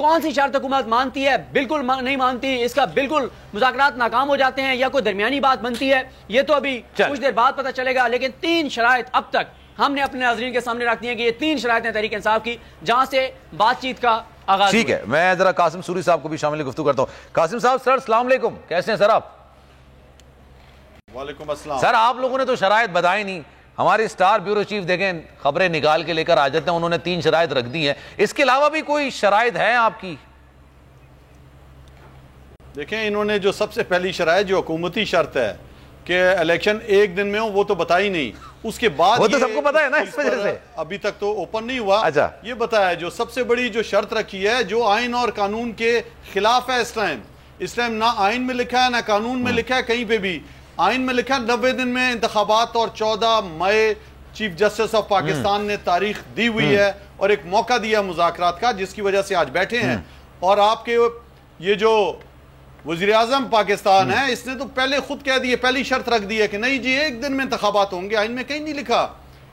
کون سی شرط حکومت مانتی ہے، بالکل نہیں مانتی، اس کا بالکل مذاکرات ناکام ہو جاتے ہیں یا کوئی درمیانی بات بنتی ہے، یہ تو ابھی کچھ دیر بعد پتہ چلے گا. لیکن 3 شرائط اب تک ہم نے اپنے ناظرین کے سامنے رکھ دی ہیں کہ یہ 3 شرائط ہیں تحریک انصاف کی جہاں سے بات چیت کا آغاز. ٹھیک ہے، میں ذرا قاسم سوری صاحب کو بھی شامل گفتگو کرتا ہوں. قاسم صاحب سر السلام علیکم، کیسے ہیں سر آپ؟ وعلیکم السلام. سر آپ لوگوں نے تو شرائط بتائی نہیں، ہمارے اسٹار بیورو چیف دیکھیں خبریں نکال کے لے کر آ جاتے ہیں، انہوں نے 3 شرائط رکھ دی ہیں. اس کے علاوہ بھی کوئی شرائط ہے آپ کی؟ دیکھیں انہوں نے جو سب سے پہلی شرائط جو حکومتی شرط ہے کہ الیکشن 1 دن میں ہو، وہ تو بتائی نہیں. اس کے بعد وہ تو سب کو پتا ہے نا، اس وجہ سے ابھی تک تو اوپن نہیں ہوا. اچھا یہ بتایا جو سب سے بڑی جو شرط رکھی ہے جو آئین اور قانون کے خلاف ہے. اس ٹائم نہ آئین میں لکھا ہے نہ قانون میں لکھا ہے کہیں پہ بھی. آئین میں لکھا ہے 90 دن میں انتخابات اور 14 مئی چیف جسٹس آف پاکستان نے تاریخ دی ہوئی ہے اور ایک موقع دیا مذاکرات کا، جس کی وجہ سے آج بیٹھے ہیں. اور آپ کے یہ جو وزیر اعظم پاکستان ہے اس نے تو پہلے خود کہہ دیے، پہلی شرط رکھ دی ہے کہ نہیں جی 1 دن میں انتخابات ہوں گے. آئین میں کہیں نہیں لکھا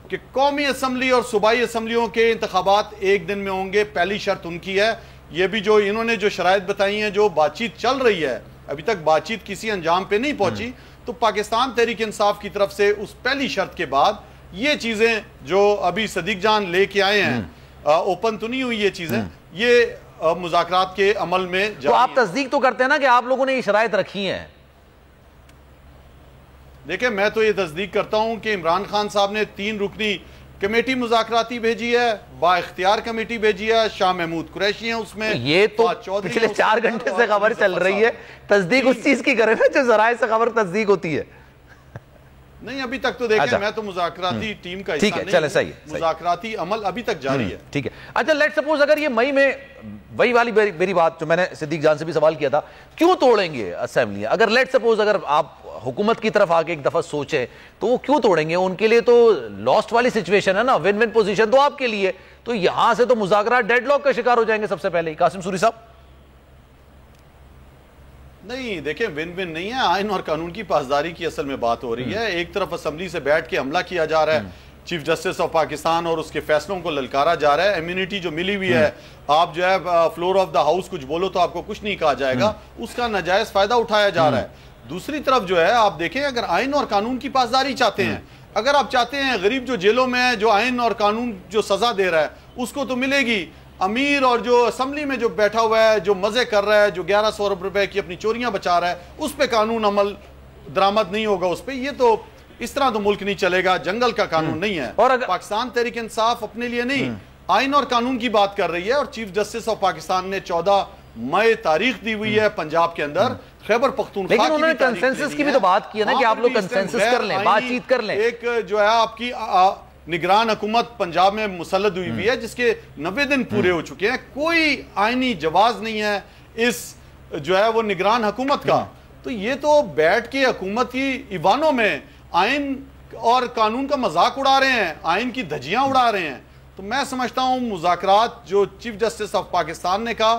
کہ قومی اسمبلی اور صوبائی اسمبلیوں کے انتخابات 1 دن میں ہوں گے. پہلی شرط ان کی ہے. یہ بھی جو انہوں نے جو شرائط بتائی ہیں، جو بات چیت چل رہی ہے، ابھی تک بات چیت کسی انجام پہ نہیں پہنچی، تو پاکستان تحریک انصاف کی طرف سے اس پہلی شرط کے بعد یہ چیزیں جو ابھی صدیق جان لے کے آئے ہیں، اوپن تو نہیں ہوئی یہ چیزیں، یہ مذاکرات کے عمل میں تو آپ تصدیق تو کرتے ہیں نا کہ آپ لوگوں نے یہ شرائط رکھی ہیں؟ دیکھیں میں تو یہ تصدیق کرتا ہوں کہ عمران خان صاحب نے 3 رکنی کمیٹی مذاکراتی بھیجی ہے، با اختیار کمیٹی بھیجی ہے، شاہ محمود قریشی ہیں اس میں. یہ تو پچھلے 4 گھنٹے سے خبر چل رہی ہے، تصدیق اس چیز کی کرے نا جو ذرائع سے خبر تصدیق ہوتی ہے. نہیں ابھی تک تو دیکھیں میں تو مذاکراتی ٹیم کا حصہ نہیں ہوں، مذاکراتی عمل ابھی تک جاری ہے. ٹھیک ہے. اچھا لیٹ سپوز اگر یہ مئی میں وہی والی میری بات جو میں نے صدیق جان سے بھی سوال کیا تھا، کیوں توڑیں گے اسمبلی؟ اگر لیٹ سپوز اگر آپ حکومت کی طرف آگے ایک دفعہ سوچیں تو وہ کیوں توڑیں گے؟ ان کے لیے تو لاسٹ والی سچویشن ہے نا، ون ون پوزیشن تو آپ کے لیے، تو یہاں سے تو مذاکرات ڈیڈ لاک کا شکار ہو جائیں گے سب سے پہلے. قاسم سوری صاحب نہیں دیکھیں ون ون نہیں ہے، آئین اور قانون کی پاسداری کی اصل میں بات ہو رہی ہے. ایک طرف اسمبلی سے بیٹھ کے حملہ کیا جا رہا ہے چیف جسٹس آف پاکستان اور اس کے فیصلوں کو للکارا جا رہا ہے. امیونٹی جو ملی ہوئی ہے، آپ جو ہے فلور آف دا ہاؤس کچھ بولو تو آپ کو کچھ نہیں کہا جائے گا، اس کا ناجائز فائدہ اٹھایا جا رہا ہے. دوسری طرف جو ہے آپ دیکھیں اگر آئین اور قانون کی پاسداری چاہتے ہیں، اگر آپ چاہتے ہیں غریب جو جیلوں میں ہے، جو آئین اور قانون جو سزا دے رہا ہے اس کو تو ملے گی، امیر اور جو اسمبلی میں جو بیٹھا ہوا ہے، جو مزے کر رہا ہے، جو 1100 ارب روپے کی اپنی چوریاں بچا رہا ہے، اس پہ قانون عمل درآمد نہیں ہوگا اس پہ. یہ تو اس طرح تو ملک نہیں چلے گا، جنگل کا قانون نہیں ہے. اور پاکستان تحریک انصاف اپنے لیے نہیں آئین اور قانون کی بات کر رہی ہے، اور چیف جسٹس آف پاکستان نے 14 مئی تاریخ دی ہوئی ہے پنجاب کے اندر، خیبر پختونخوا لیکن انہوں نے کنسنسس کی بھی تو بات کی ہے نا کہ آپ لوگ کنسنسس کر لیں، بات چیت کر لیں. ایک جو ہے آپ کی نگران حکومت پنجاب میں مسلط ہوئی ہوئی ہے جس کے 90 دن پورے ہو چکے ہیں، کوئی آئینی جواز نہیں ہے اس جو ہے وہ نگران حکومت کا. تو یہ تو بیٹھ کے حکومت کی ایوانوں میں آئین اور قانون کا مذاق اڑا رہے ہیں، آئین کی دھجیاں اڑا رہے ہیں. تو میں سمجھتا ہوں مذاکرات جو چیف جسٹس آف پاکستان نے کہا،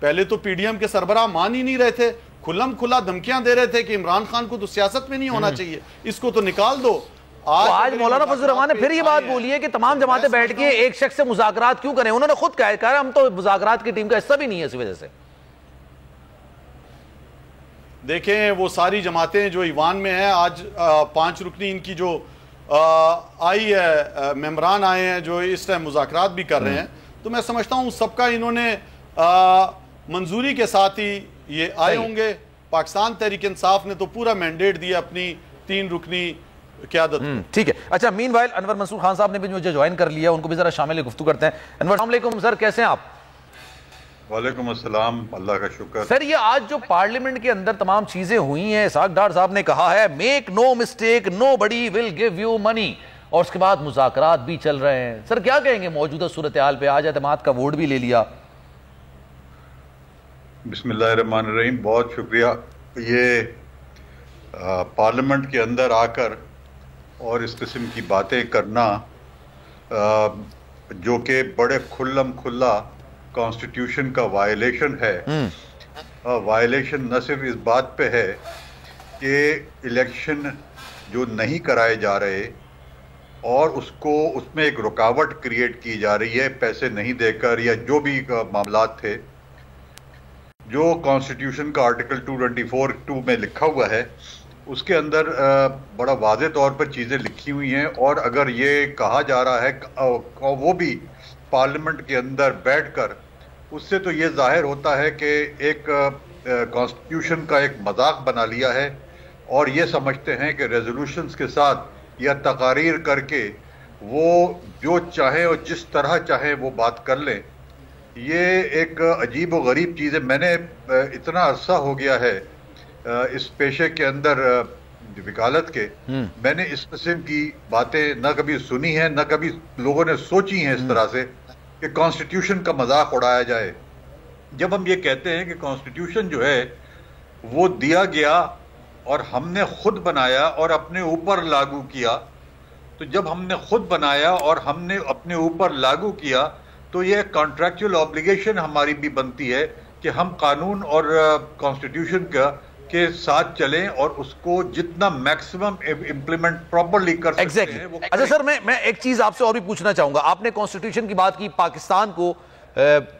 پہلے تو پی ڈی ایم کے سربراہ مان ہی نہیں رہے تھے، کھلم کھلا دھمکیاں دے رہے تھے کہ عمران خان کو تو سیاست میں نہیں ہونا چاہیے، اس کو تو نکال دو. آج مولانا فضل الرحمان نے پھر یہ بات بولی ہے کہ تمام جماعتیں بیٹھ کے ایک شخص سے مذاکرات کیوں کریں؟ انہوں نے خود کہا ہم تو مذاکرات کی ٹیم کا حصہ بھی نہیں ہے اس وجہ سے. دیکھیں وہ ساری جماعتیں جو ایوان میں ہیں، آج 5 رکنی ان کی جو آئی ہے، ممبران آئے ہیں جو اس ٹائم مذاکرات بھی کر رہے ہیں، تو میں سمجھتا ہوں سب کا انہوں نے منظوری کے ساتھ ہی یہ آئے ہوں گے. پاکستان تحریک انصاف نے تو پورا مینڈیٹ دیا اپنی 3 رکنی قیادت. ٹھیک ہے. اچھا مین وائل انور منصور خان صاحب نے بھی مجھے جوائن کر لیا، ان کو بھی ذرا شامل گفتگو کرتے ہیں. انور السلام علیکم سر، کیسے ہیں آپ؟ وعلیکم السلام، اللہ کا شکر. سر یہ آج جو پارلیمنٹ کے اندر تمام چیزیں ہوئی ہیں، اسحاق ڈار صاحب نے کہا ہے make no mistake nobody will give you money, اور اس کے بعد مذاکرات بھی چل رہے ہیں. سر کیا کہیں گے موجودہ صورتحال پہ؟ آج اعتماد کا ووٹ بھی لے لیا. بسم اللہ الرحمن الرحیم. بہت شکریہ. یہ پارلیمنٹ کے اندر آ کر اور اس قسم کی باتیں کرنا جو کہ بڑے کھلم کھلا کانسٹیٹیوشن کا وائلیشن ہے. وائلیشن نہ صرف اس بات پہ ہے کہ الیکشن جو نہیں کرائے جا رہے اور اس میں ایک رکاوٹ کریٹ کی جا رہی ہے پیسے نہیں دے کر یا جو بھی معاملات تھے، جو کانسٹیٹیوشن کا آرٹیکل 224(2) میں لکھا ہوا ہے اس کے اندر بڑا واضح طور پر چیزیں لکھی ہوئی ہیں، اور اگر یہ کہا جا رہا ہے وہ بھی پارلیمنٹ کے اندر بیٹھ کر، اس سے تو یہ ظاہر ہوتا ہے کہ ایک کانسٹیٹیوشن کا ایک مذاق بنا لیا ہے، اور یہ سمجھتے ہیں کہ ریزولوشنز کے ساتھ یا تقاریر کر کے وہ جو چاہیں اور جس طرح چاہیں وہ بات کر لیں۔ یہ ایک عجیب و غریب چیز ہے۔ میں نے اتنا عرصہ ہو گیا ہے اس پیشے کے اندر وکالت کے، میں نے اس قسم کی باتیں نہ کبھی سنی ہیں، نہ کبھی لوگوں نے سوچی ہیں اس طرح سے کہ کانسٹیٹیوشن کا مذاق اڑایا جائے۔ جب ہم یہ کہتے ہیں کہ کانسٹیٹیوشن جو ہے وہ دیا گیا اور ہم نے خود بنایا اور اپنے اوپر لاگو کیا، تو جب ہم نے خود بنایا اور ہم نے اپنے اوپر لاگو کیا تو یہ کانٹریکچوئل آبلیگیشن ہماری بھی بنتی ہے کہ ہم قانون اور کانسٹیٹیوشن کے ساتھ چلیں اور اس کو جتنا میکسیمم امپلیمنٹ پراپرلی کر سکتے ہیں۔ اچھا سر، میں ایک چیز آپ سے اور بھی پوچھنا چاہوں گا۔ آپ نے کانسٹیٹیوشن کی بات کی، پاکستان کو،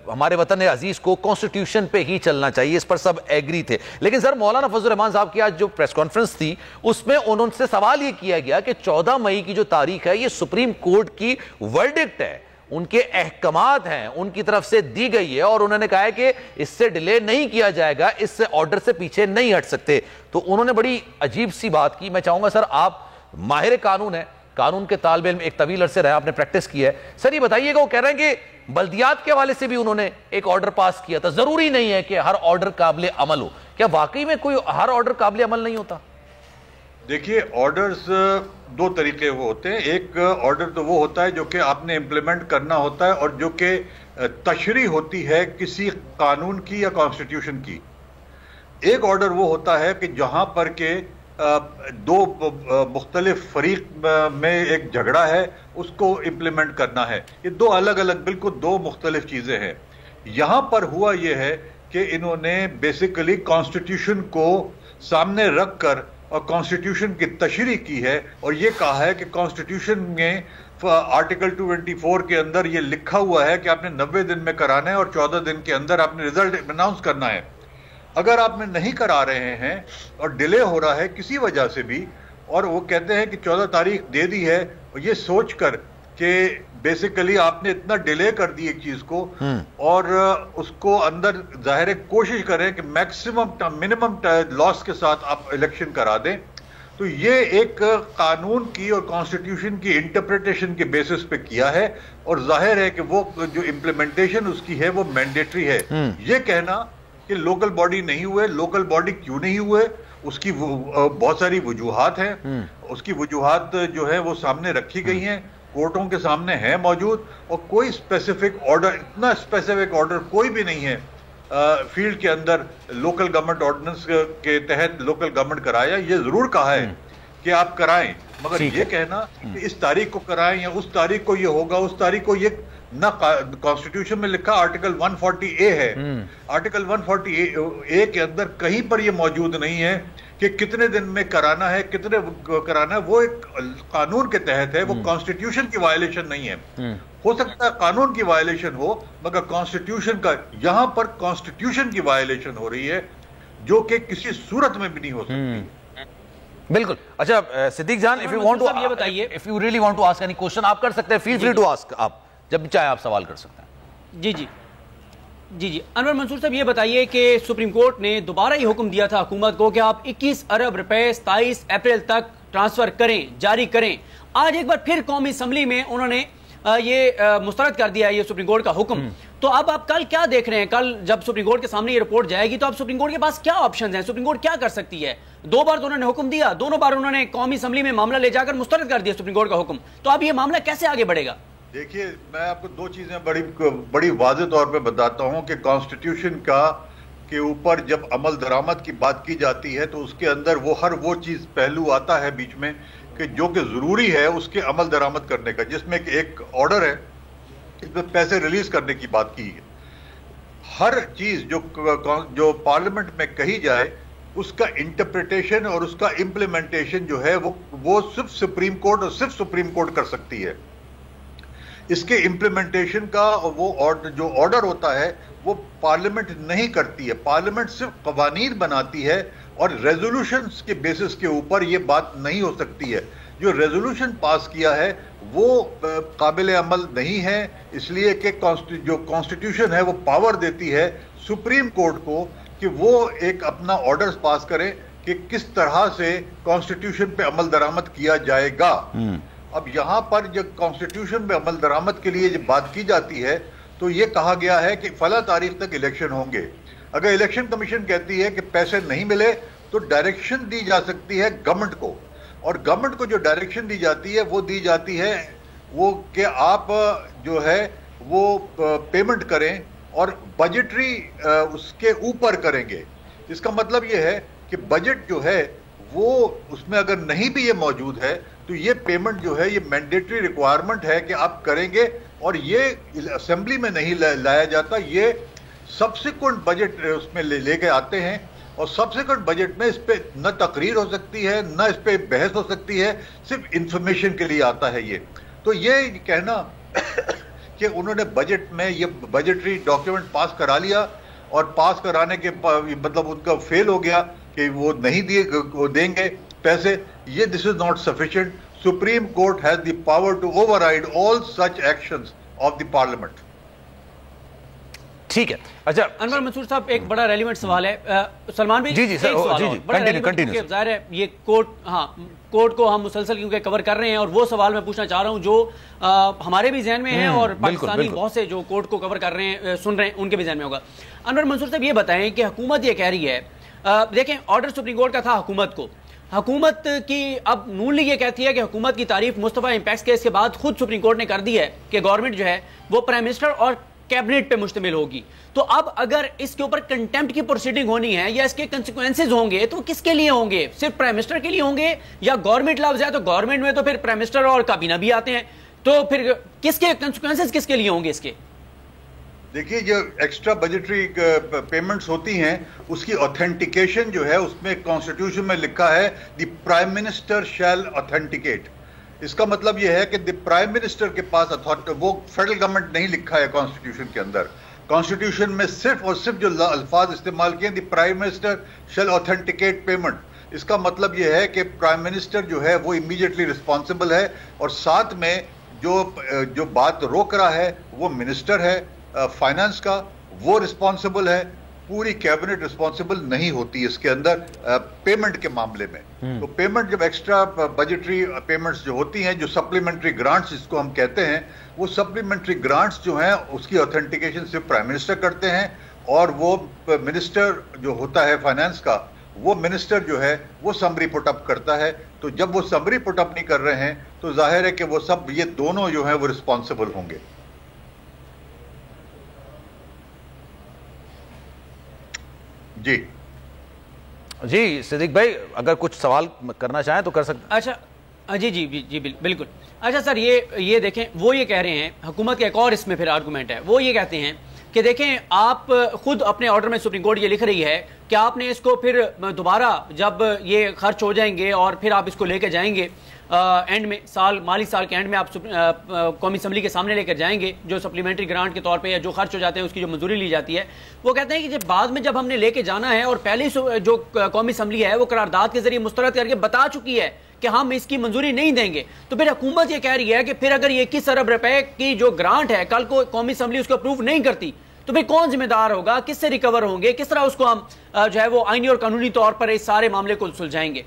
ہمارے وطن عزیز کو کانسٹیٹیوشن پہ ہی چلنا چاہیے، اس پر سب ایگری تھے، لیکن سر مولانا فضل الرحمان صاحب کی آج جو پریس کانفرنس تھی اس میں انہوں سے سوال یہ کیا گیا کہ 14 مئی کی جو تاریخ ہے یہ سپریم کورٹ کی ورڈکٹ ہے، ان کے احکامات ہیں، ان کی طرف سے دی گئی ہے، اور انہوں نے کہا ہے کہ اس سے ڈیلے نہیں کیا جائے گا، اس سے آرڈر سے پیچھے نہیں ہٹ سکتے۔ تو انہوں نے بڑی عجیب سی بات کی۔ میں چاہوں گا سر، آپ ماہر قانون ہیں، قانون کے طالب علم، ایک طویل عرصے رہے، آپ نے پریکٹس کی ہے، سر یہ بتائیے گا، وہ کہہ رہے ہیں کہ بلدیات کے حوالے سے بھی انہوں نے ایک آرڈر پاس کیا تھا، ضروری نہیں ہے کہ ہر آرڈر قابل عمل ہو۔ کیا واقعی میں کوئی ہر آرڈر قابل عمل نہیں ہوتا؟ دیکھیے، آرڈرز دو طریقے وہ ہوتے ہیں۔ ایک آرڈر تو وہ ہوتا ہے جو کہ آپ نے امپلیمنٹ کرنا ہوتا ہے اور جو کہ تشریح ہوتی ہے کسی قانون کی یا کانسٹیٹیوشن کی۔ ایک آرڈر وہ ہوتا ہے کہ جہاں پر کہ دو مختلف فریق میں ایک جھگڑا ہے، اس کو امپلیمنٹ کرنا ہے۔ یہ دو الگ الگ، بالکل دو مختلف چیزیں ہیں۔ یہاں پر ہوا یہ ہے کہ انہوں نے بیسیکلی کانسٹیٹیوشن کو سامنے رکھ کر اور کانسٹیٹیوشن کی تشریح کی ہے، اور یہ کہا ہے کہ کانسٹیٹیوشن میں آرٹیکل 224 کے اندر یہ لکھا ہوا ہے کہ آپ نے 90 دن میں کرانا ہے اور 14 دن کے اندر آپ نے رزلٹ اناؤنس کرنا ہے۔ اگر آپ نے نہیں کرا رہے ہیں اور ڈیلے ہو رہا ہے کسی وجہ سے بھی، اور وہ کہتے ہیں کہ 14 تاریخ دے دی ہے، اور یہ سوچ کر کہ بیسیکلی آپ نے اتنا ڈیلے کر دی ایک چیز کو، اور اس کو اندر ظاہر ہے کوشش کریں کہ منیمم لاس کے ساتھ آپ الیکشن کرا دیں، تو یہ ایک قانون کی اور کانسٹیٹیوشن کی انٹرپریٹیشن کے بیسس پہ کیا ہے، اور ظاہر ہے کہ وہ جو امپلیمنٹیشن اس کی ہے وہ مینڈیٹری ہے۔ یہ کہنا کہ لوکل باڈی نہیں ہوئے، لوکل باڈی کیوں نہیں ہوئے، اس کی بہت ساری وجوہات ہیں۔ اس کی وجوہات جو ہے وہ سامنے رکھی گئی ہیں، کورٹوں کے سامنے ہیں موجود، اور کوئی اسپیسیفک آرڈر، اتنا اسپیسیفک آرڈر کوئی بھی نہیں ہے فیلڈ کے اندر لوکل گورنمنٹ آرڈیننس کے تحت لوکل گورنمنٹ کرایا۔ یہ ضرور کہا ہے کہ آپ کرائیں، مگر یہ کہنا کہ اس تاریخ کو کرائیں یا اس تاریخ کو یہ ہوگا، اس تاریخ کو یہ نہ کانسٹیٹیوشن میں لکھا آرٹیکل 140A ہے، آرٹیکل 140A کے اندر کہیں پر یہ موجود نہیں ہے کہ کتنے دن میں کرانا ہے، کتنے کرانا ہے۔ وہ ایک قانون کے تحت ہے، وہ کانسٹیٹیوشن کی وائلیشن نہیں ہے۔ ہو سکتا ہے قانون کی وائلیشن ہو، مگر کانسٹیٹیوشن کا، یہاں پر کانسٹیٹیوشن کی وائلیشن ہو رہی ہے جو کہ کسی صورت میں بھی نہیں ہو سکتی۔ بالکل۔ اچھا صدیق جان، if you really want to ask any question آپ کر سکتے ہیں، feel free to ask، آپ جب چاہے آپ سوال کر سکتے ہیں۔ جی انور منصور صاحب، یہ بتائیے کہ سپریم کورٹ نے دوبارہ یہ حکم دیا تھا حکومت کو کہ آپ 21 ارب روپے 27 اپریل تک ٹرانسفر کریں، جاری کریں۔ آج ایک بار پھر قومی اسمبلی میں انہوں نے یہ مسترد کر دیا یہ سپریم کورٹ کا حکم۔ تو اب آپ کل کیا دیکھ رہے ہیں؟ کل جب سپریم کورٹ کے سامنے یہ رپورٹ جائے گی تو اب سپریم کورٹ کے پاس کیا آپشنز ہیں؟ سپریم کورٹ کیا کر سکتی ہے؟ 2 بار تو انہوں نے حکم دیا، دونوں بار انہوں نے قومی اسمبلی میں معاملہ لے جا کر مسترد کر دیا سپریم کورٹ کا حکم، تو اب یہ معاملہ کیسے آگے بڑھے گا؟ دیکھیے، میں آپ کو دو چیزیں بڑی واضح طور پہ بتاتا ہوں کہ کانسٹیٹیوشن کے اوپر جب عمل درآمد کی بات کی جاتی ہے تو اس کے اندر وہ چیز پہلو آتا ہے بیچ میں کہ جو کہ ضروری ہے اس کے عمل درآمد کرنے کا، جس میں ایک آرڈر ہے، اس میں پیسے ریلیز کرنے کی بات کی ہے۔ ہر چیز جو پارلیمنٹ میں کہی جائے اس کا انٹرپریٹیشن اور اس کا امپلیمنٹیشن جو ہے وہ صرف سپریم کورٹ اور صرف سپریم کورٹ کر سکتی ہے۔ اس کے امپلیمنٹیشن کا وہ جو آرڈر ہوتا ہے وہ پارلیمنٹ نہیں کرتی ہے. پارلیمنٹ صرف قوانین بناتی ہے اور ریزولوشنز کے بیسس کے اوپر یہ بات نہیں ہو سکتی ہے. جو ریزولوشن پاس کیا ہے وہ قابل عمل نہیں ہے, اس لیے کہ جو کانسٹیٹیوشن ہے وہ پاور دیتی ہے سپریم کورٹ کو کہ وہ ایک اپنا آرڈرز پاس کرے کہ کس طرح سے کانسٹیٹیوشن پہ عمل درآمد کیا جائے گا. اب یہاں پر جب کانسٹیٹیوشن پہ عمل درآمد کے لیے جب بات کی جاتی ہے تو یہ کہا گیا ہے کہ فلاں تاریخ تک الیکشن ہوں گے. اگر الیکشن کمیشن کہتی ہے کہ پیسے نہیں ملے تو ڈائریکشن دی جا سکتی ہے گورنمنٹ کو, اور گورنمنٹ کو جو ڈائریکشن دی جاتی ہے وہ دی جاتی ہے وہ کہ آپ جو ہے وہ پیمنٹ کریں اور بجٹری اس کے اوپر کریں گے. اس کا مطلب یہ ہے کہ بجٹ جو ہے وہ اس میں اگر نہیں بھی یہ موجود ہے تو یہ پیمنٹ جو ہے یہ مینڈیٹری ریکوائرمنٹ ہے کہ آپ کریں گے, اور یہ اسمبلی میں نہیں لایا جاتا, یہ سبسیکوینٹ بجٹ اس میں لے کے آتے ہیں, اور سبسیکوینٹ بجٹ میں اس پہ نہ تقریر ہو سکتی ہے نہ اس پہ بحث ہو سکتی ہے, صرف انفارمیشن کے لیے آتا ہے یہ. تو یہ کہنا کہ انہوں نے بجٹ میں یہ بجٹری ڈاکیومنٹ پاس کرا لیا اور پاس کرانے کے مطلب ان کا فیل ہو گیا کہ وہ نہیں دیں گے پیسے, یہ this is not sufficient. Supreme court has the power to override all such actions of the parliament. ٹھیک ہے. اچھا انور منصور صاحب, ایک بڑا ریلیونٹ سوال ہے. سلمان بھائی, جی سر, ظاہر ہے یہ کورٹ کو ہم مسلسل کیونکہ کور کر رہے ہیں, اور وہ سوال میں پوچھنا چاہ رہا ہوں جو ہمارے بھی ذہن میں ہے اور پاکستانی بہت سے جو کورٹ کو کور کر رہے ہیں سن رہے ہیں ان کے بھی ذہن میں ہوگا. انور منصور صاحب یہ بتائیں کہ حکومت یہ کہہ رہی ہے, دیکھیں آرڈر سپریم کورٹ کا تھا حکومت کی, اب نون لیگ یہ کہتی ہے کہ حکومت کی تعریف مصطفیٰ امپیکس کیس کے بعد خود سپریم کورٹ نے کر دی ہے کہ گورنمنٹ جو ہے وہ پرائم منسٹر اور کیبنٹ پہ مشتمل ہوگی. تو اب اگر اس کے اوپر کنٹمپٹ کی پروسیڈنگ ہونی ہے یا اس کے کنسیکوینسز ہوں گے تو کس کے لیے ہوں گے؟ صرف پرائم منسٹر کے لیے ہوں گے یا گورنمنٹ لفظ ہے تو گورنمنٹ میں تو پھر پرائم منسٹر اور کابینہ بھی آتے ہیں, تو پھر کس کے کنسیکوینسز کس کے لیے ہوں گے اس کے؟ دیکھیے جو ایکسٹرا بجٹری پیمنٹس ہوتی ہیں اس کی اوتھینٹیکیشن جو ہے اس میں کانسٹیٹیوشن میں لکھا ہے the prime minister shall authenticate. اس کا مطلب یہ ہے کہ دی پرائم منسٹر کے پاس وہ فیڈرل گورنمنٹ نہیں لکھا ہے کانسٹیٹیوشن کے اندر. کانسٹیٹیوشن میں صرف اور صرف جو الفاظ استعمال کیے the prime minister shall authenticate payment. اس کا مطلب یہ ہے کہ پرائم منسٹر جو ہے وہ امیڈیٹلی رسپانسبل ہے, اور ساتھ میں جو بات روک رہا ہے وہ منسٹر ہے فائنانس کا, وہ رسپانسبل ہے. پوری کیبنٹ رسپانسبل نہیں ہوتی اس کے اندر پیمنٹ کے معاملے میں. تو پیمنٹ جب ایکسٹرا بجٹری پیمنٹس جو ہوتی ہیں, جو سپلیمنٹری گرانٹس جس کو ہم کہتے ہیں, وہ سپلیمنٹری گرانٹس جو ہیں اس کی اوتھینٹیکیشن صرف پرائم منسٹر کرتے ہیں, اور وہ منسٹر جو ہوتا ہے فائنانس کا وہ منسٹر جو ہے وہ سمری پٹ اپ کرتا ہے. تو جب وہ سمری پٹ اپ نہیں کر رہے ہیں تو ظاہر ہے کہ وہ سب یہ دونوں جو ہیں وہ رسپانسبل ہوں گے. جی صدیق بھائی اگر کچھ سوال کرنا چاہیں تو کر سکتے. اچھا جی بالکل. اچھا سر یہ دیکھیں, وہ یہ کہہ رہے ہیں, حکومت کا ایک اور اس میں پھر آرگومنٹ ہے, وہ یہ کہتے ہیں کہ دیکھیں آپ خود اپنے آرڈر میں سپریم کورٹ یہ لکھ رہی ہے کہ آپ نے اس کو پھر دوبارہ جب یہ خرچ ہو جائیں گے اور پھر آپ اس کو لے کے جائیں گے اینڈ میں مالی سال کے اینڈ میں آپ قومی اسمبلی کے سامنے لے کر جائیں گے جو سپلیمنٹری گرانٹ کے طور پہ یا جو خرچ ہو جاتے ہیں اس کی جو منظوری لی جاتی ہے. وہ کہتے ہیں کہ جب بعد میں جب ہم نے لے کے جانا ہے اور پہلے جو قومی اسمبلی ہے وہ قرارداد کے ذریعے مسترد کر کے بتا چکی ہے کہ ہم اس کی منظوری نہیں دیں گے, تو پھر حکومت یہ کہہ رہی ہے کہ پھر اگر یہ 21 ارب روپے کی جو گرانٹ ہے کل کو قومی اسمبلی اس کو اپروو نہیں کرتی تو پھر کون ذمہ دار ہوگا, کس سے ریکور ہوں گے, کس طرح اس کو ہم جو ہے وہ آئینی اور قانونی طور پر اس سارے معاملے کو سلجھائیں گے؟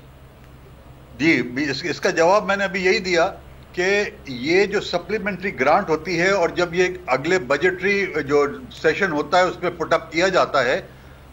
جی اس کا جواب میں نے ابھی یہی دیا کہ یہ جو سپلیمنٹری گرانٹ ہوتی ہے اور جب یہ اگلے بجٹری جو سیشن ہوتا ہے اس میں پٹ اپ کیا جاتا ہے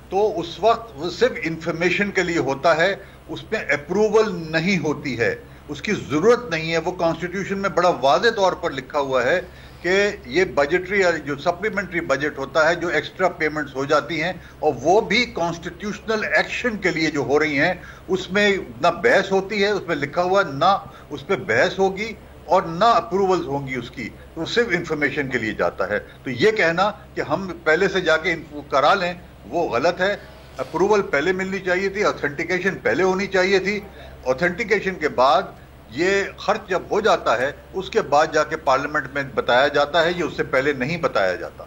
تو اس وقت وہ صرف انفارمیشن کے لیے ہوتا ہے, اس میں اپروول نہیں ہوتی ہے, اس کی ضرورت نہیں ہے. وہ کانسٹیٹیوشن میں بڑا واضح طور پر لکھا ہوا ہے کہ یہ بجٹری جو سپلیمنٹری بجٹ ہوتا ہے جو ایکسٹرا پیمنٹس ہو جاتی ہیں اور وہ بھی کانسٹیٹیوشنل ایکشن کے لیے جو ہو رہی ہیں اس میں نہ بحث ہوتی ہے, اس میں لکھا ہوا نہ اس پہ بحث ہوگی اور نہ اپروولز ہوں گی اس کی, تو صرف انفارمیشن کے لیے جاتا ہے. تو یہ کہنا کہ ہم پہلے سے جا کے کرا لیں وہ غلط ہے. اپروول پہلے ملنی چاہیے تھی, اوتھینٹیکیشن پہلے ہونی چاہیے تھی. اوتھینٹیکیشن کے بعد یہ خرچ جب ہو جاتا ہے اس کے بعد جا کے پارلیمنٹ میں بتایا جاتا ہے, یہ اس سے پہلے نہیں بتایا جاتا.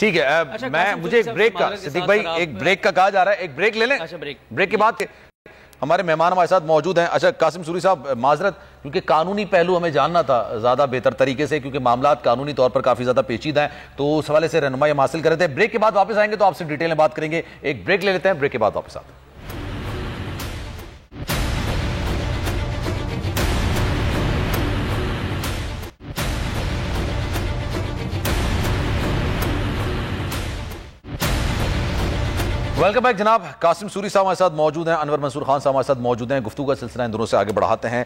ٹھیک ہے میں مجھے ایک بریک کا صدیق بھائی ایک بریک کا کہا جا رہا ہے, ایک بریک لے لیں. بریک کے بعد ہمارے مہمان ہمارے ساتھ موجود ہیں. اچھا قاسم سوری صاحب معذرت, کیونکہ قانونی پہلو ہمیں جاننا تھا زیادہ بہتر طریقے سے, کیونکہ معاملات قانونی طور پر کافی زیادہ پیچیدہ ہیں, تو اس حوالے سے رہنمائی ہم حاصل کر رہے تھے. بریک کے بعد واپس آئیں گے تو آپ سے ڈیٹیل میں بات کریں گے. ایک بریک لے لیتے ہیں, بریک کے بعد واپس آتے ہیں. ویلکم بیک جناب. قاسم سوری صاحب ہمارے ساتھ موجود ہیں, انور منصور خان صاحب ہمارے ساتھ موجود ہیں. گفتگو کا سلسلہ ان دونوں سے آگے بڑھاتے ہیں.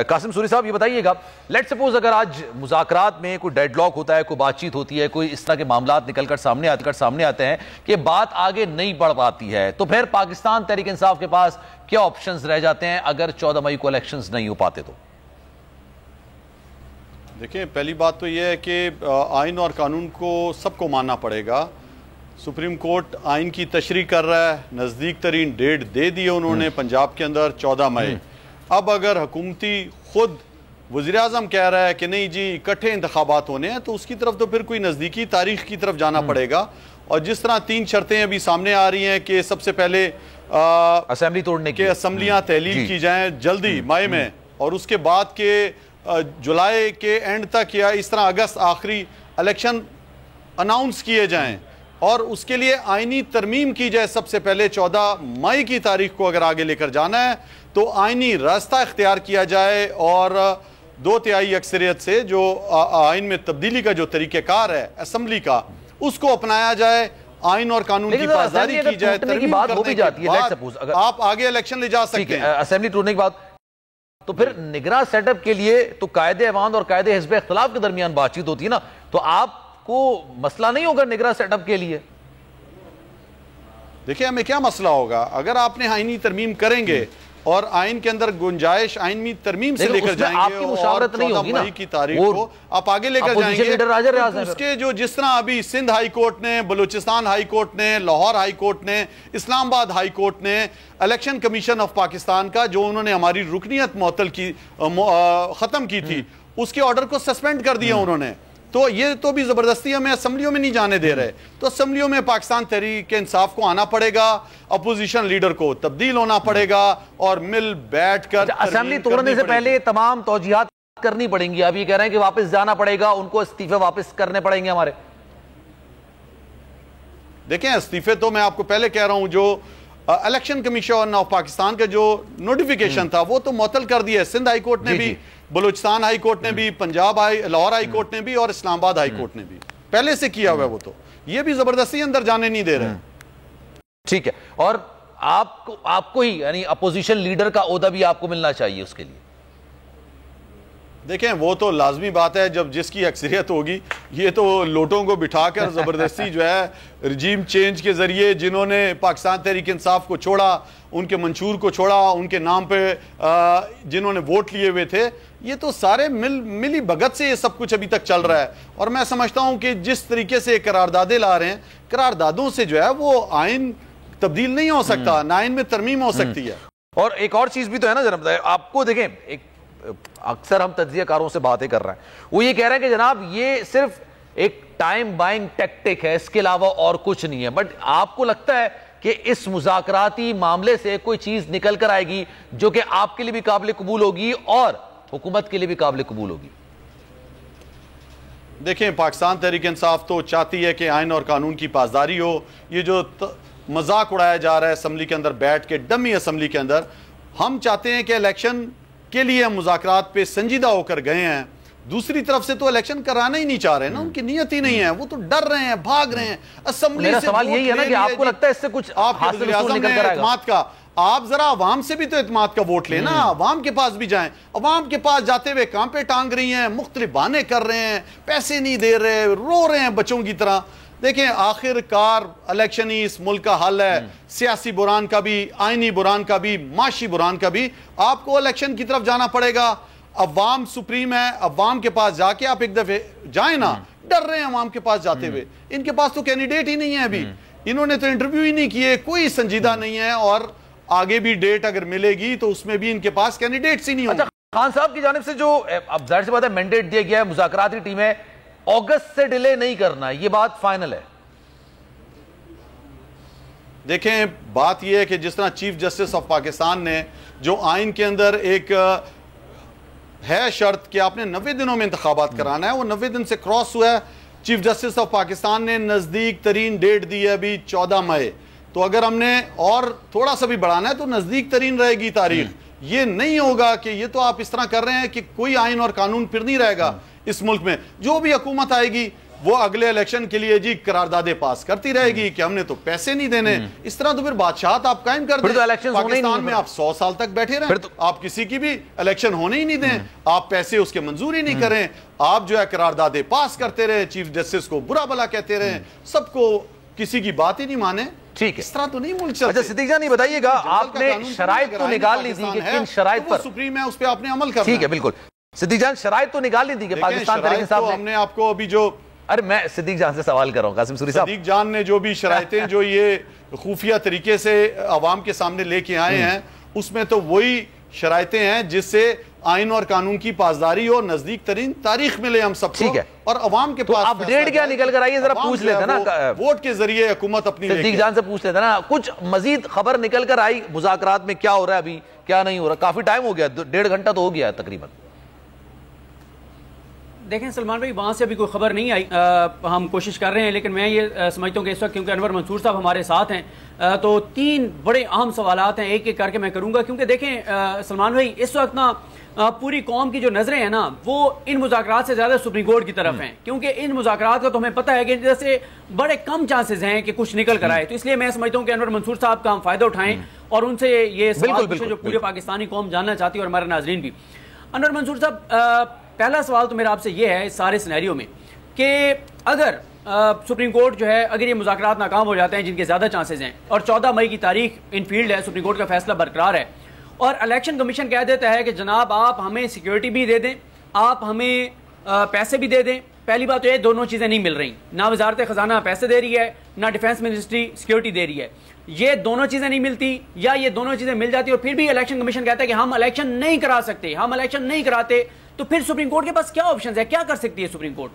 قاسم سوری صاحب یہ بتائیے گا, لیٹ سپوز اگر آج مذاکرات میں کوئی ڈیڈ لاک ہوتا ہے, کوئی بات چیت ہوتی ہے, کوئی اس طرح کے معاملات نکل کر سامنے آتے ہیں کہ بات آگے نہیں بڑھ پاتی ہے, تو پھر پاکستان تحریک انصاف کے پاس کیا آپشنز رہ جاتے ہیں اگر 14 مئی کو الیکشنز نہیں ہو پاتے؟ تو دیکھیں پہلی بات تو یہ ہے کہ آئین اور قانون کو سب کو ماننا پڑے گا. سپریم کورٹ آئین کی تشریح کر رہا ہے, نزدیک ترین ڈیٹ دے دی انہوں نے پنجاب کے اندر 14 مئی. اب اگر حکومتی خود وزیراعظم کہہ رہا ہے کہ نہیں جی اکٹھے انتخابات ہونے ہیں, تو اس کی طرف تو پھر کوئی نزدیکی تاریخ کی طرف جانا پڑے گا. اور جس طرح 3 شرطیں ابھی سامنے آ رہی ہیں کہ سب سے پہلے اسمبلی توڑنے کی, اسمبلیاں تحلیل کی جائیں جلدی مئی میں, اور اس کے بعد کہ جولائی کے اینڈ تک یا اس طرح اگست آخری الیکشن اناؤنس کیے جائیں, اور اس کے لیے آئینی ترمیم کی جائے. سب سے پہلے 14 مئی کی تاریخ کو اگر آگے لے کر جانا ہے تو آئینی راستہ اختیار کیا جائے, اور 2/3 اکثریت سے جو آئین میں تبدیلی کا جو طریقہ کار ہے اسمبلی کا, اس کو اپنایا جائے, آئین اور قانون کی پاسداری کی جائے. ترمیم کرنے کے بعد آپ آگے الیکشن لے جا سکتے ہیں. اسمبلی توڑنے کے بعد تو پھر نگراں سیٹ اپ کے لیے تو قائد ایوان اور قائد حزب اختلاف کے درمیان بات چیت ہوتی ہے نا, تو آپ کو مسئلہ نہیں ہوگا نگراں سیٹ اپ کے لیے؟ دیکھیں ہمیں کیا مسئلہ ہوگا اگر آپ نے آئینی ترمیم کریں گے اور آئین کے اندر گنجائش آئینی ترمیم سے لے کر جائیں گے, اور 14 مئی کی تاریخ کو آپ آگے لے کر جائیں گے. اس کے جو جس طرح ابھی سندھ ہائی کورٹ نے, بلوچستان ہائی کورٹ نے, لاہور ہائی کورٹ نے, اسلام آباد ہائی کورٹ نے, الیکشن کمیشن آف پاکستان کا جو انہوں نے ہماری رکنیت معطل کی ختم کی تھی, اس کے آرڈر کو سسپینڈ کر دیا انہوں نے. تو یہ تو بھی زبردستی ہمیں اسمبلیوں میں نہیں جانے دے رہے. تو اسمبلیوں میں پاکستان تحریک انصاف کو آنا پڑے گا, اپوزیشن لیڈر کو تبدیل ہونا پڑے گا, اور مل بیٹھ کر اسمبلی توڑنے سے پہلے تمام توجیہات کرنی پڑیں گی. آپ یہ کہہ رہے ہیں کہ واپس جانا پڑے گا, ان کو استعفے واپس کرنے پڑیں گے ہمارے؟ دیکھیں استعفے تو میں آپ کو پہلے کہہ رہا ہوں, جو الیکشن کمیشن آف پاکستان کا جو نوٹیفیکیشن تھا وہ تو معطل کر دیا ہے. سندھ ہائی کورٹ نے بھی, بلوچستان ہائی کورٹ نے بھی, لاہور ہائی کورٹ نے بھی, اور اسلام آباد ہائی کورٹ نے بھی پہلے سے کیا ہوا ہے. وہ تو یہ بھی زبردستی اندر جانے نہیں دے رہے. ٹھیک ہے, اور آپ کو ہی یعنی اپوزیشن لیڈر کا عہدہ بھی آپ کو ملنا چاہیے اس کے لیے؟ دیکھیں وہ تو لازمی بات ہے, جب جس کی اکثریت ہوگی. یہ تو لوٹوں کو بٹھا کر زبردستی جو ہے رجیم چینج کے ذریعے جنہوں نے پاکستان تحریک انصاف کو چھوڑا, ان کے منشور کو چھوڑا, ان کے نام پہ جنہوں نے ووٹ لیے ہوئے تھے, یہ تو سارے ملی بھگت سے یہ سب کچھ ابھی تک چل رہا ہے. اور میں سمجھتا ہوں کہ جس طریقے سے قراردادیں لا رہے ہیں, قراردادوں سے جو ہے وہ آئین تبدیل نہیں ہو سکتا, نہ آئین میں ترمیم ہو سکتی ہے. اور ایک اور چیز بھی تو ہے نا جناب, آپ کو دیکھیں ایک اکثر ہم تجزیہ کاروں سے باتیں کر رہے ہیں, وہ یہ کہہ رہے ہیں کہ جناب یہ صرف ایک ٹائم بائنگ ٹیکٹک ہے, اس کے علاوہ اور کچھ نہیں ہے. بٹ آپ کو لگتا ہے کہ اس مذاکراتی معاملے سے کوئی چیز نکل کر آئے گی جو کہ آپ کے لیے بھی قابل قبول ہوگی اور حکومت کے لیے بھی قابل قبول ہوگی؟ دیکھیں پاکستان تحریک انصاف تو چاہتی ہے کہ آئین اور قانون کی پاسداری ہو. یہ جو مذاق اڑایا جا رہا ہے اسمبلی کے اندر بیٹھ کے, ڈمی اسمبلی کے اندر, ہم چاہتے ہیں کہ الیکشن کے لیے ہم مذاکرات پہ سنجیدہ ہو کر گئے ہیں. دوسری طرف سے تو الیکشن کرانا ہی نہیں چاہ رہے نا, ان کی نیت ہی نہیں ہے, وہ تو ڈر رہے ہیں, بھاگ رہے ہیں اسمبلی سے. میرا سوال یہی ہے نا کہ آپ کو لگتا ہے اس سے کچھ حاصل نکل کر آئے گا؟ کا آپ ذرا عوام سے بھی تو اعتماد کا ووٹ لیں نا, عوام کے پاس بھی جائیں. عوام کے پاس جاتے ہوئے کام پہ ٹانگ رہی ہیں, مختلف بہانے کر رہے ہیں, پیسے نہیں دے رہے, رو رہے ہیں بچوں کی طرح. دیکھیں آخر کار الیکشن ہی اس ملک کا حل ہے, سیاسی بحران کا بھی, آئینی بحران کا بھی, معاشی بحران کا بھی. آپ کو الیکشن کی طرف جانا پڑے گا. عوام سپریم ہے, عوام کے پاس جا کے آپ ایک دفعہ جائیں نا. ڈر رہے ہیں عوام کے پاس جاتے ہوئے, ان کے پاس تو کینڈیڈیٹ ہی نہیں ہے ابھی, انہوں نے تو انٹرویو ہی نہیں کیے, کوئی سنجیدہ نہیں ہے, اور آگے بھی ڈیٹ اگر ملے گی تو اس میں بھی ان کے پاس کینڈیڈیٹس ہی نہیں ہوں. خان صاحب کی جانب سے جو اب ظاہر سی بات ہے مینڈیٹ دیا گیا ہے, مذاکراتی ٹیم ہے, اگست سے ڈیلے نہیں کرنا, یہ بات فائنل ہے؟ دیکھیں بات یہ ہے کہ جس طرح چیف جسٹس آف پاکستان نے جو آئین کے اندر ایک ہے شرط کہ آپ نے 90 دنوں میں انتخابات کرانا ہے، وہ 90 دن سے کراس ہوا ہے. چیف جسٹس آف پاکستان نے نزدیک ترین ڈیٹ دی ہے ابھی 14 مئی. تو اگر ہم نے اور تھوڑا سا بھی بڑھانا ہے تو نزدیک ترین رہے گی تاریخ. یہ نہیں ہوگا کہ یہ تو آپ اس طرح کر رہے ہیں کہ کوئی آئین اور قانون پھر نہیں رہے گا اس ملک میں. جو بھی حکومت آئے گی وہ اگلے الیکشن کے لیے جی قراردادیں پاس کرتی رہے گی کہ ہم نے تو پیسے نہیں دینے. اس طرح تو پھر بادشاہت آپ قائم کر دیں. پاکستان میں آپ 100 سال تک بیٹھے رہیں، آپ کسی کی بھی الیکشن ہونے ہی نہیں دیں، آپ پیسے اس کے منظور ہی نہیں کریں، آپ جو ہے قراردادیں پاس کرتے رہے، چیف جسٹس کو برا بھلا کہتے رہے، سب کو کسی کی بات ہی نہیں مانے. ٹھیک ہے، اس طرح تو نہیں ملک چلتے. اچھا صدیق جان یہ بتائیے گا، آپ نے شرائط تو نکال لی تھی کہ کن شرائط پر سپریم ہے اس پہ آپ نے عمل کرنا ہے. ٹھیک ہے بالکل. صدیق جان شرائط تو نکال لی تھی کہ پاکستان تحریک انصاف نے، ہم نے آپ کو ابھی جو ارے میں صدیق جان سے سوال کر رہا ہوں، قاسم سوری صاحب، صدیق جان نے جو بھی شرائطیں جو یہ خفیہ طریقے سے عوام کے سامنے لے کے آئے ہیں اس میں تو وہی شرائطیں ہیں جس سے آئین اور قانون کی پاسداری ہو، نزدیک ترین تاریخ ملے ہم سب کو، اور عوام کے پاس اپ ڈیٹ کیا نکل کر آئیے ذرا پوچھ لیتے نا، ووٹ کے ذریعے حکومت اپنی صدیق جان سے پوچھ لیتے نا کچھ مزید خبر نکل کر آئی مذاکرات میں کیا ہو رہا ہے ابھی کیا نہیں ہو رہا. کافی ٹائم ہو گیا، 1.5 گھنٹہ تو ہو گیا ہے تقریباً. دیکھیں سلمان بھائی وہاں سے ابھی کوئی خبر نہیں آئی، ہم کوشش کر رہے ہیں، لیکن میں یہ سمجھتا ہوں کہ اس وقت کیونکہ انور منصور صاحب ہمارے ساتھ ہیں تو 3 بڑے اہم سوالات ہیں، ایک ایک کر کے میں کروں گا. کیونکہ دیکھیں سلمان بھائی اس وقت نا پوری قوم کی جو نظریں ہیں نا وہ ان مذاکرات سے زیادہ سپریم کورٹ کی طرف ہیں، کیونکہ ان مذاکرات کا تو ہمیں پتہ ہے کہ جیسے بڑے کم چانسز ہیں کہ کچھ نکل کر آئے. تو اس لیے میں سمجھتا ہوں کہ انور منصور صاحب کا ہم فائدہ اٹھائیں اور ان سے یہ سوال پوچھیں جو پورے پاکستانی قوم جاننا چاہتی ہے اور ہمارے ناظرین بھی. انور منصور صاحب پہلا سوال تو میرا آپ سے یہ ہے اس سارے سینیریو میں کہ اگر سپریم کورٹ جو ہے اگر یہ مذاکرات ناکام ہو جاتے ہیں جن کے زیادہ چانسز ہیں اور 14 مئی کی تاریخ ان فیلڈ ہے، سپریم کورٹ کا فیصلہ برقرار ہے اور الیکشن کمیشن کہہ دیتا ہے کہ جناب آپ ہمیں سیکیورٹی بھی دے دیں، آپ ہمیں پیسے بھی دے دیں. پہلی بات تو یہ دونوں چیزیں نہیں مل رہی، نہ وزارت خزانہ پیسے دے رہی ہے نہ ڈیفینس منسٹری سیکیورٹی دے رہی ہے. یہ دونوں چیزیں نہیں ملتی یا یہ دونوں چیزیں مل جاتی اور پھر بھی الیکشن کمیشن کہتا ہے کہ ہم الیکشن نہیں کرا سکتے، ہم الیکشن نہیں کراتے، تو پھر سپریم کورٹ کے پاس کیا آپشنز ہے، کیا کر سکتی ہے سپریم کورٹ؟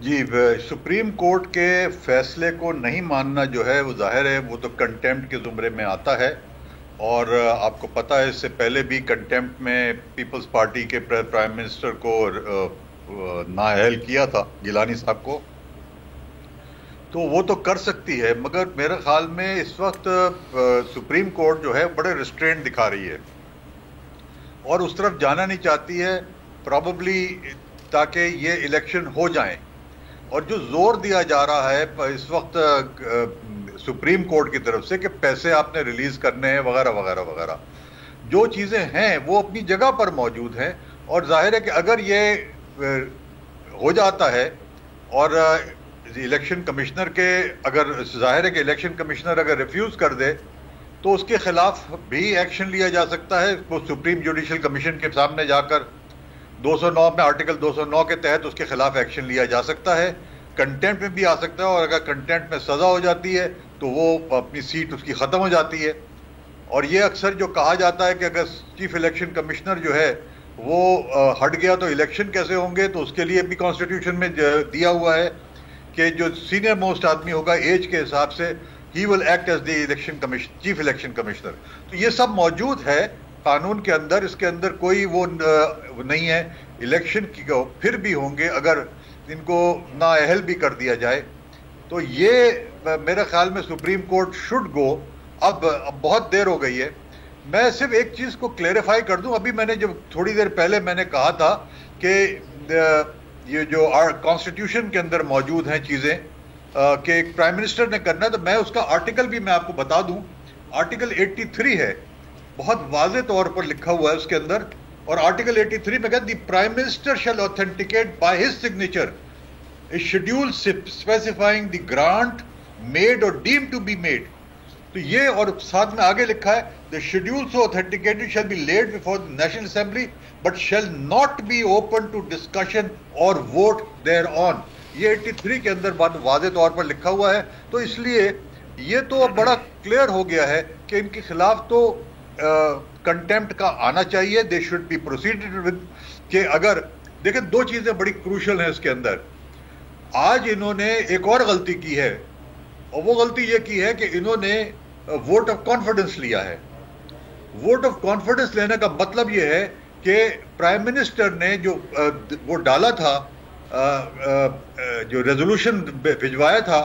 جی سپریم کورٹ کے فیصلے کو نہیں ماننا جو ہے وہ ظاہر ہے وہ تو کنٹیمپٹ کے زمرے میں آتا ہے، اور آپ کو پتہ ہے اس سے پہلے بھی کنٹیمپٹ میں پیپلز پارٹی کے پرائم منسٹر کو نااہل کیا تھا گیلانی صاحب کو، تو وہ تو کر سکتی ہے. مگر میرے خیال میں اس وقت سپریم کورٹ جو ہے بڑے ریسٹرینٹ دکھا رہی ہے اور اس طرف جانا نہیں چاہتی ہے پرابیبلی تاکہ یہ الیکشن ہو جائیں. اور جو زور دیا جا رہا ہے اس وقت سپریم کورٹ کی طرف سے کہ پیسے آپ نے ریلیز کرنے ہیں وغیرہ وغیرہ وغیرہ، جو چیزیں ہیں وہ اپنی جگہ پر موجود ہیں. اور ظاہر ہے کہ اگر یہ ہو جاتا ہے اور الیکشن کمشنر کے اگر ظاہر ہے کہ الیکشن کمشنر اگر ریفیوز کر دے تو اس کے خلاف بھی ایکشن لیا جا سکتا ہے. وہ سپریم جوڈیشل کمیشن کے سامنے جا کر 209 میں آرٹیکل 209 کے تحت اس کے خلاف ایکشن لیا جا سکتا ہے. کنٹیمپٹ میں بھی آ سکتا ہے اور اگر کنٹیمپٹ میں سزا ہو جاتی ہے تو وہ اپنی سیٹ اس کی ختم ہو جاتی ہے. اور یہ اکثر جو کہا جاتا ہے کہ اگر چیف الیکشن کمشنر جو ہے وہ ہٹ گیا تو الیکشن کیسے ہوں گے، تو اس کے لیے بھی کانسٹیٹیوشن میں دیا ہوا ہے کہ جو سینئر موسٹ آدمی ہوگا ایج کے حساب سے ہی will act as the chief election commissioner. تو یہ سب موجود ہے قانون کے اندر، اس کے اندر کوئی وہ نہیں ہے. الیکشن کی پھر بھی ہوں گے اگر ان کو نااہل بھی کر دیا جائے. تو یہ میرے خیال میں سپریم کورٹ شوڈ گو. اب بہت دیر ہو گئی ہے. میں صرف ایک چیز کو کلیریفائی کر دوں. ابھی میں نے جب تھوڑی دیر پہلے میں نے کہا تھا کہ یہ جو کانسٹیٹیوشن کے اندر موجود ہیں چیزیں کہ ایک پرائم منسٹر نے کرنا ہے، تو میں اس کا آرٹیکل بھی میں آپ کو بتا دوں. آرٹیکل 83 ہے، بہت واضح طور پر لکھا ہوا ہے اس کے اندر. اور آرٹیکل 83 میں کہتے ہیں دی prime minister shell authenticate by his signature a schedule specifying the grant made اور ڈیم ٹو بی میڈ. تو یہ اور ساتھ میں آگے لکھا ہے the schedule so authenticated shall be laid before the National Assembly but shall not be open to discussion or vote thereon. یہ 83 کے اندر بات واضح طور پر لکھا ہوا ہے. تو اس لیے یہ تو بڑا کلیئر ہو گیا ہے کہ ان کے خلاف تو کنٹیمپٹ کا آنا چاہیے. they should be proceeded with. کہ اگر دیکھیں دو چیزیں بڑی کروشل ہیں اس کے اندر. آج انہوں نے ایک اور غلطی کی ہے اور وہ غلطی یہ کی ہے کہ انہوں نے ووٹ آف کانفیڈنس لیا ہے. ووٹ آف کانفیڈنس لینے کا مطلب یہ ہے کہ پرائم منسٹر نے جو وہ ڈالا تھا، جو ریزولوشن بھجوایا تھا،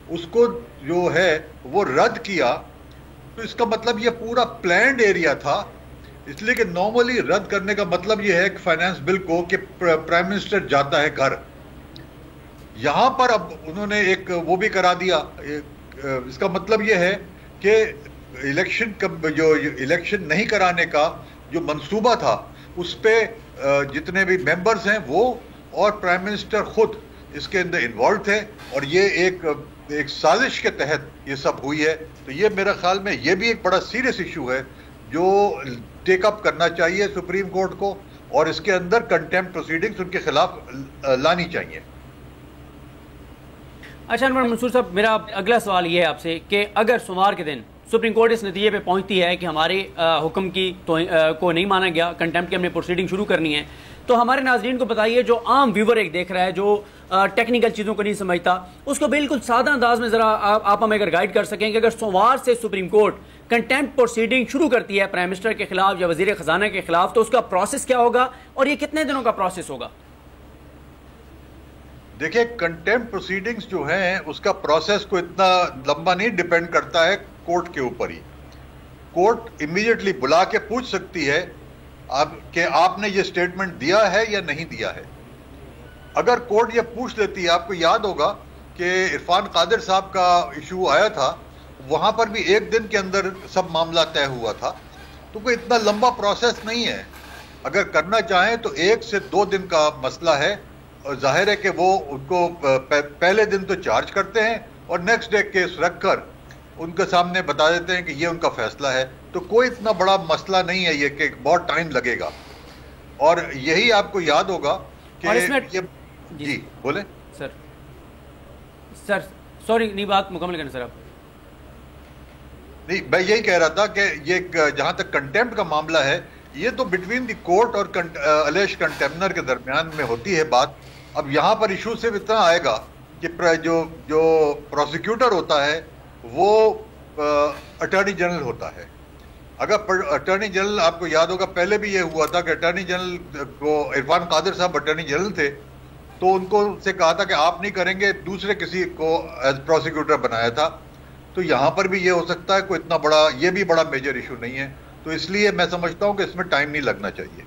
اس کو جو ہے وہ رد کیا. تو اس کا مطلب یہ پورا پلانڈ ایریا تھا. اس لیے کہ نارملی رد کرنے کا مطلب یہ ہے کہ فائنانس بل کو کہ پرائم منسٹر جاتا ہے گھر. یہاں پر اب انہوں نے ایک وہ بھی کرا دیا. اس کا مطلب یہ ہے کہ الیکشن نہیں کرانے کا جو منصوبہ تھا اس پہ جتنے بھی ممبرز ہیں وہ اور پرائم منسٹر خود اس کے اندر انوالو تھے، اور یہ ایک سازش کے تحت یہ سب ہوئی ہے. تو یہ میرا خیال میں یہ بھی ایک بڑا سیریس ایشو ہے جو ٹیک اپ کرنا چاہیے سپریم کورٹ کو، اور اس کے اندر کنٹیمپٹ پروسیڈنگز ان کے خلاف لانی چاہیے. اچھا انور منصور صاحب، میرا اگلا سوال یہ ہے آپ سے کہ اگر سوموار کے دن سپریم کورٹ اس نتیجے پہ پہنچتی ہے کہ ہمارے حکم کی کو نہیں مانا گیا، کنٹیمپٹ کی ہم نے پروسیڈنگ شروع کرنی ہے، تو ہمارے ناظرین کو بتائیے جو عام ویور ایک دیکھ رہا ہے، جو ٹیکنیکل چیزوں کو نہیں سمجھتا، اس کو بالکل سادہ انداز میں ذرا آپ ہمیں اگر گائیڈ کر سکیں کہ اگر سوموار سے سپریم کورٹ کنٹیمپٹ پروسیڈنگ شروع کرتی ہے پرائم منسٹر کے خلاف یا وزیر خزانہ کے خلاف، تو اس کا پروسیس کیا ہوگا اور یہ کتنے دنوں کا پروسیس ہوگا؟ دیکھیں، کنٹیمپٹ پروسیڈنگز جو ہیں اس کا پروسیس کو اتنا لمبا نہیں ڈیپینڈ کرتا ہے کورٹ کے اوپر ہی. کورٹ امیڈیٹلی بلا کے پوچھ سکتی ہے کہ آپ نے یہ سٹیٹمنٹ دیا ہے یا نہیں دیا ہے. اگر کورٹ یہ پوچھ لیتی ہے، آپ کو یاد ہوگا کہ عرفان قادر صاحب کا ایشو آیا تھا، وہاں پر بھی ایک دن کے اندر سب معاملہ طے ہوا تھا. تو کوئی اتنا لمبا پروسیس نہیں ہے. اگر کرنا چاہیں تو 1 سے 2 دن کا مسئلہ ہے. اور ظاہر ہے کہ وہ ان کو پہلے دن تو چارج کرتے ہیں اور نیکسٹ ڈے کیس رکھ کر ان کے سامنے بتا دیتے ہیں کہ یہ ان کا فیصلہ ہے. تو کوئی اتنا بڑا مسئلہ نہیں ہے یہ کہ بہت ٹائم لگے گا. اور یہی آپ کو یاد ہوگا کہ جی بولیں سر سوری نہیں بات مکمل کریں سر آپ. نہیں، میں یہی کہہ رہا تھا کہ یہ جہاں تک کنٹیمپٹ کا معاملہ ہے، یہ تو بٹوین دی کورٹ اور الیش کنٹیمنر کے درمیان میں ہوتی ہے بات. اب یہاں پر ایشو صرف اتنا آئے گا کہ جو پروسیکیوٹر ہوتا ہے وہ اٹارنی جنرل ہوتا ہے. اگر اٹارنی جنرل، آپ کو یاد ہوگا پہلے بھی یہ ہوا تھا کہ اٹارنی جنرل کو عرفان قادر صاحب اٹارنی جنرل تھے، تو ان کو سے کہا تھا کہ آپ نہیں کریں گے، دوسرے کسی کو ایز پروسیکیوٹر بنایا تھا. تو یہاں پر بھی یہ ہو سکتا ہے، کوئی اتنا بڑا یہ بھی بڑا میجر ایشو نہیں ہے. تو اس لیے میں سمجھتا ہوں کہ اس میں ٹائم نہیں لگنا چاہیے.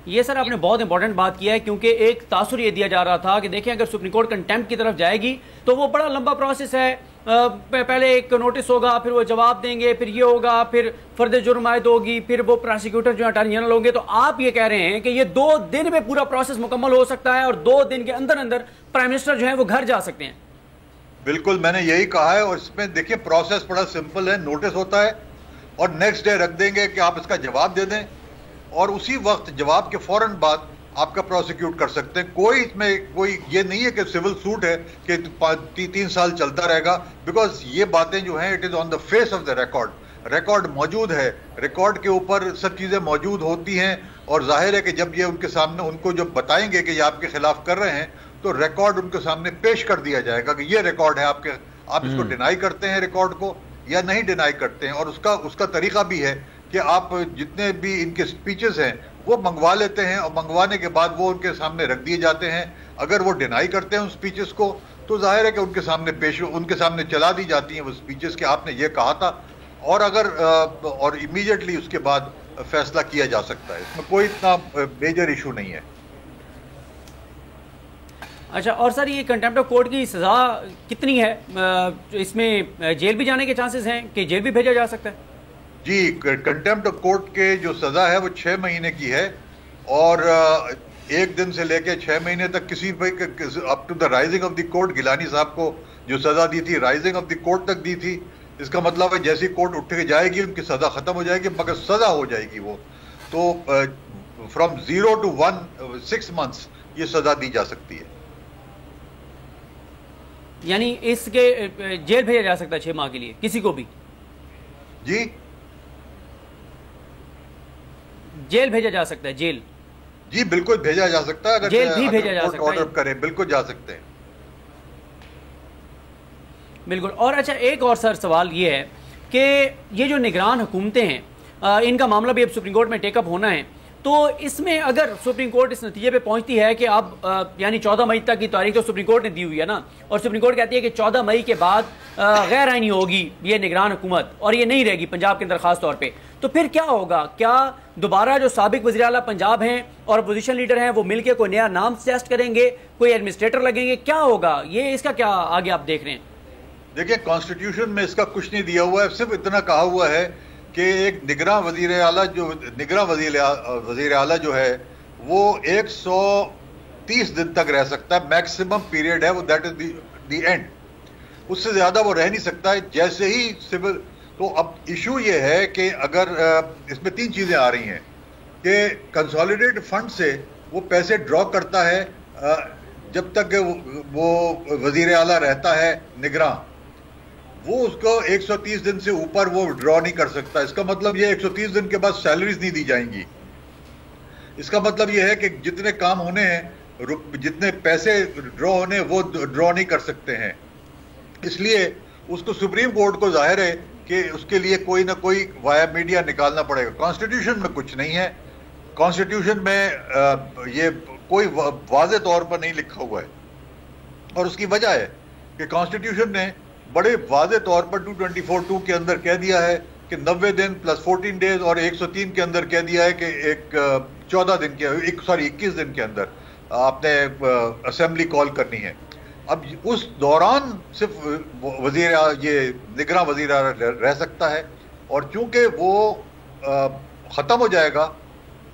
یہ سر آپ نے بہت امپورٹنٹ بات کیا ہے، کیونکہ ایک تاثر یہ دیا جا رہا تھا کہ دیکھیں اگر سپریم کورٹ کنٹیمپٹ کی طرف جائے گی تو وہ بڑا لمبا پروسیس ہے. پہلے ایک نوٹس ہوگا، پھر وہ جواب دیں گے، پھر یہ ہوگا، پھر فرد جرم عائد ہوگی، پھر وہ پروسیکیوٹر جو اٹارنی جنرل ہوں گے. تو آپ یہ کہہ رہے ہیں کہ یہ 2 دن میں پورا پروسیس مکمل ہو سکتا ہے اور 2 دن کے اندر اندر پرائم منسٹر جو ہیں وہ گھر جا سکتے ہیں. بالکل، میں نے یہی کہا ہے. اور اس میں دیکھیں پروسیس بڑا سمپل ہے. نوٹس ہوتا ہے اور نیکسٹ ڈے رکھ دیں گے کہ آپ اس کا جواب دے دیں، اور اسی وقت جواب کے فوراً بعد آپ کا پروسیکیوٹ کر سکتے ہیں. کوئی اس میں کوئی یہ نہیں ہے کہ سول سوٹ ہے کہ 3 سال چلتا رہے گا. بیکاز یہ باتیں جو ہیں it is on the face of the record موجود ہے. ریکارڈ کے اوپر سب چیزیں موجود ہوتی ہیں، اور ظاہر ہے کہ جب یہ ان کے سامنے ان کو جب بتائیں گے کہ یہ آپ کے خلاف کر رہے ہیں تو ریکارڈ ان کے سامنے پیش کر دیا جائے گا کہ یہ ریکارڈ ہے آپ اس کو ڈینائی کرتے ہیں ریکارڈ کو یا نہیں ڈینائی کرتے ہیں. اور اس کا طریقہ بھی ہے کہ آپ جتنے بھی ان کے سپیچز ہیں وہ منگوا لیتے ہیں، اور منگوانے کے بعد وہ ان کے سامنے رکھ دیے جاتے ہیں. اگر وہ ڈینائی کرتے ہیں ان سپیچز کو تو ظاہر ہے کہ ان کے سامنے چلا دی جاتی ہیں وہ سپیچز کہ آپ نے یہ کہا تھا، اور امیڈیٹلی اس کے بعد فیصلہ کیا جا سکتا ہے. اس میں کوئی اتنا میجر ایشو نہیں ہے. اچھا، اور سر یہ کنٹیمپٹ آف کورٹ کی سزا کتنی ہے؟ اس میں جیل بھی جانے کے چانسز ہیں کہ جیل بھی بھیجا جا سکتا ہے؟ جی، کنٹیمپٹ آف کورٹ کے جو سزا ہے وہ 6 مہینے کی ہے، اور 1 دن سے لے کے 6 مہینے تک کسی up to the rising of the court. Gilani صاحب کو جو سزا دی تھی رائزنگ آف دی کورٹ تک دی تھی. اس کا مطلب ہے جیسی کورٹ اٹھ کے جائے گی ان کی سزا ختم ہو جائے گی، مگر سزا ہو جائے گی وہ تو فرام 0 to 6 months یہ سزا دی جا سکتی ہے. یعنی اس کے جیل بھیجا جا سکتا ہے 6 ماہ کے لیے کسی کو بھی؟ جی جیل بھیجا جا سکتا ہے؟ جیل جی بالکل بھیجا جا سکتا ہے. اگر جیل بھی بھیجا جا سکتا ہے، آرڈر کرے بالکل جا سکتے ہیں. بالکل. اور اچھا ایک اور سر سوال یہ ہے کہ یہ جو نگران حکومتیں ہیں ان کا معاملہ بھی اب سپریم کورٹ میں ٹیک اپ ہونا ہے, تو اس میں اگر سپریم کورٹ اس نتیجے پہ پہنچتی ہے کہ اب یعنی 14 مئی تک کی تاریخ تو سپریم کورٹ نے دی ہوئی ہے نا, اور سپریم کورٹ کہتی ہے کہ 14 مئی کے بعد غیر آئینی ہوگی یہ نگران حکومت اور یہ نہیں رہے گی پنجاب کے اندر خاص طور پہ, تو پھر کیا ہوگا؟ کیا دوبارہ جو سابق وزیر اعلیٰ پنجاب ہیں اور اپوزیشن لیڈر ہیں وہ مل کے کوئی نیا نام سجیسٹ کریں گے, کوئی ایڈمنسٹریٹر لگیں گے, کیا ہوگا یہ, اس کا کیا آگے آپ دیکھ رہے ہیں؟ دیکھیں کانسٹیٹیوشن میں اس کا کچھ نہیں دیا ہوا ہے, صرف اتنا کہا ہوا ہے کہ ایک نگراں وزیر اعلیٰ جو ہے وہ 130 دن تک رہ سکتا ہے, میکسیمم پیریڈ ہے وہ, دیٹ از دی اینڈ, اس سے زیادہ وہ رہ نہیں سکتا ہے. جیسے ہی سول, تو اب ایشو یہ ہے کہ اگر اس میں 3 چیزیں آ رہی ہیں کہ کنسالیڈیٹ فنڈ سے وہ پیسے ڈرا کرتا ہے جب تک وہ وزیر اعلیٰ رہتا ہے نگراں, وہ اس کو 130 دن سے اوپر وہ ڈرا نہیں کر سکتا. اس کا مطلب یہ 130 دن کے بعد سیلریز نہیں دی جائیں گی. اس کا مطلب یہ ہے کہ جتنے کام ہونے ہیں, جتنے پیسے ڈرا ہونے وہ ڈرا نہیں کر سکتے ہیں. اس لیے اس کو سپریم کورٹ کو ظاہر ہے کہ اس کے لیے کوئی نہ کوئی وایا میڈیا نکالنا پڑے گا. کانسٹیٹیوشن میں کچھ نہیں ہے, کانسٹیٹیوشن میں یہ کوئی واضح طور پر نہیں لکھا ہوا ہے, اور اس کی وجہ ہے کہ کانسٹیٹیوشن نے بڑے واضح طور پر 224(2) کے اندر کہہ دیا ہے کہ 90 دن پلس 14 ڈیز, اور 103 کے اندر کہہ دیا ہے کہ ایک 21 دن کے اندر آپ نے اسمبلی کال کرنی ہے. اب اس دوران صرف یہ نگراں وزیر رہ سکتا ہے, اور چونکہ وہ ختم ہو جائے گا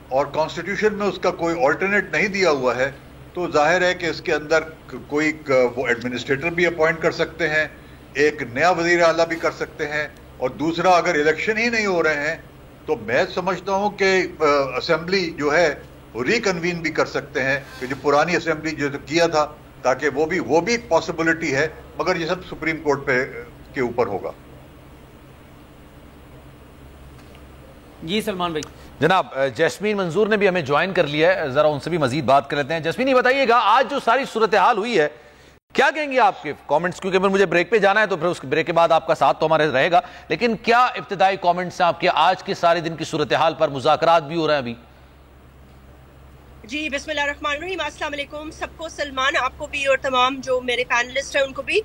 اور کانسٹیٹیوشن میں اس کا کوئی آلٹرنیٹ نہیں دیا ہوا ہے, تو ظاہر ہے کہ اس کے اندر کوئی وہ ایڈمنسٹریٹر بھی اپوائنٹ کر سکتے ہیں, ایک نیا وزیر اعلیٰ بھی کر سکتے ہیں, اور دوسرا اگر الیکشن ہی نہیں ہو رہے ہیں تو میں سمجھتا ہوں کہ اسمبلی جو ہے ریکنوین بھی کر سکتے ہیں, کہ جو پرانی اسمبلی جو کیا تھا, تاکہ وہ بھی ایک پاسبلٹی ہے, مگر یہ سب سپریم کورٹ کے اوپر ہوگا. جی سلمان بھائی. جناب جیسمین منظور نے بھی ہمیں جوائن کر لیا ہے, ذرا ان سے بھی مزید بات کر لیتے ہیں. جیسمین یہ بتائیے گا, آج جو ساری صورتحال ہوئی ہے کیا کہیں گے آپ کے کامنٹس, کیونکہ مجھے بریک پہ جانا ہے تو پھر اس بریک کے بعد آپ کا ساتھ تو ہمارے رہے گا, لیکن کیا ابتدائی کامنٹس ہیں آپ کے آج کے سارے دن کی صورتحال پر؟ مذاکرات بھی ہو رہے ہیں ابھی. جی بسم اللہ الرحمن الرحیم, السلام علیکم سب کو, سلمان آپ کو بھی اور تمام جو میرے پینلسٹ ہیں ان کو بھی.